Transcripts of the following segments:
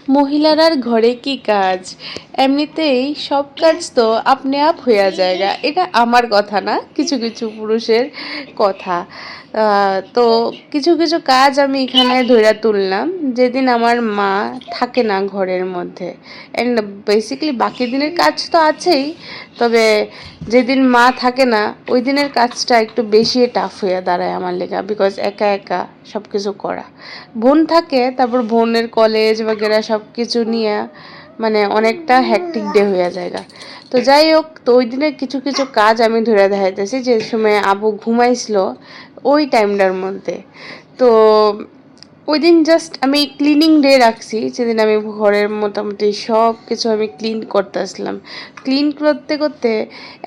মহিলারার ঘরে কি কাজ? এমনিতেই সব কাজ তো আপনি আপ হইয়া যায়গা। এটা আমার কথা না, কিছু কিছু পুরুষের কথা। তো কিছু কিছু কাজ আমি এখানে ধইরা তুললাম যেদিন আমার মা থাকে না ঘরের মধ্যে। অ্যান্ড বেসিক্যালি বাকি দিনের কাজ তো আছেই, তবে যেদিন মা থাকে না ওই দিনের কাজটা একটু বেশি টাফ হইয়া দাঁড়ায় আমার লেগা, বিকজ একা একা সব কিছু করা। বোন থাকে, তারপর বোনের কলেজ বগেরা সব কিছু নিয়ে মানে অনেকটা হ্যাকটিক ডে হয়ে যায়গা। তো যাই হোক, তো ওই দিনের কিছু কিছু কাজ আমি ধরে দেখাইতেছি যে সময় আবু ঘুমাইছিল ওই টাইমটার মধ্যে। তো ওই দিন জাস্ট আমি ক্লিনিং ডে রাখছি, যেদিন আমি ঘরের মোটামুটি সব কিছু আমি ক্লিন করতে আসলাম। ক্লিন করতে করতে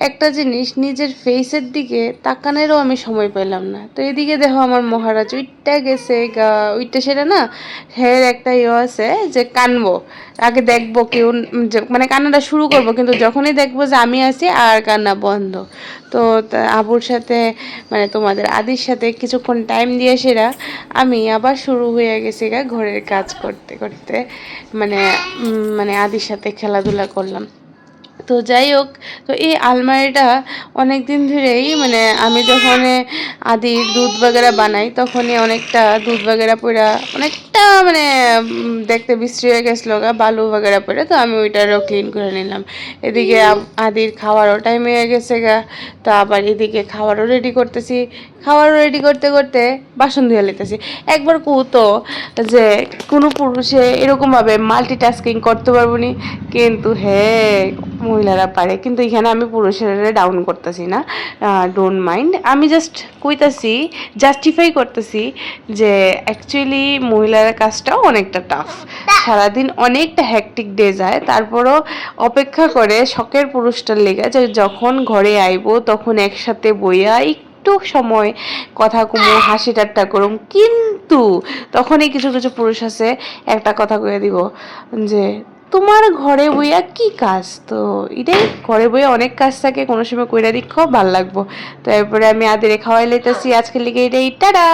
একটা জিনিস, নিজের ফেসের দিকে তাকানোরও আমি সময় পেলাম না। তো এদিকে দেখো আমার মহারাজ উইটটা গেছে গা, উইটটা সেটা না, হের একটা ইয়ে আছে যে কানবো, আগে দেখবো কেউ মানে কান্নাটা শুরু করবো, কিন্তু যখনই দেখবো যে আমি আছি আর কান্না বন্ধ। তো আবুর সাথে মানে তোমাদের আদির সাথে কিছুক্ষণ টাইম দিয়ে সেরা আমি আবার শুরু হয়ে গেছি গা ঘরের কাজ করতে করতে, মানে মানে আদির সাথে খেলাধুলা করলাম। তো যাই হোক, তো এই আলমারিটা অনেক দিন ধরেই মানে আমি যখন আদির দুধ বাগেরা বানাই তখনই অনেকটা দুধ বাগেরা পড়া অনেকটা মানে দেখতে বিশ্রী হয়ে গেছিলো গা, বালু বাগেরা পড়ে। তো আমি ওইটারও ক্লিন করে নিলাম। এদিকে আদির খাওয়ারও টাইম হয়ে গেছে গা, তো আবার এদিকে খাওয়ারও রেডি করতেছি। খাওয়ারও রেডি করতে করতে বাসন ধুয়ে লিতেছি। একবার কৌতো যে কোনো পুরুষে এরকমভাবে মাল্টিটাস্কিং করতে পারবো নি, কিন্তু হ্যাঁ মহিলারা পারে। কিন্তু এখানে আমি পুরুষের ডাউন করতেছি না, ডোন্ট মাইন্ড। আমি জাস্ট কইতাছি, জাস্টিফাই করতেছি যে অ্যাকচুয়ালি মহিলার কাজটাও অনেকটা টাফ। সারাদিন অনেকটা হ্যাকটিক ডে যায়, তারপরও অপেক্ষা করে শখের পুরুষটার লেগে যে যখন ঘরে আইবো তখন একসাথে বইয়া একটু সময় কথা কমু, হাসি ঠাট্টা করুম। কিন্তু তখনই কিছু কিছু পুরুষ আছে একটা কথা কয়ে দিব যে তোমার ঘরে বইয়া কি কাজ? তো এটাই, ঘরে বইয়া অনেক কাজ থাকে, কোনো সময় কইরা দেখো ভাল লাগবো। তো এরপরে আমি আদেরে খাওয়াই লইতেছি, আজকের লিগে এটাই, টাটা।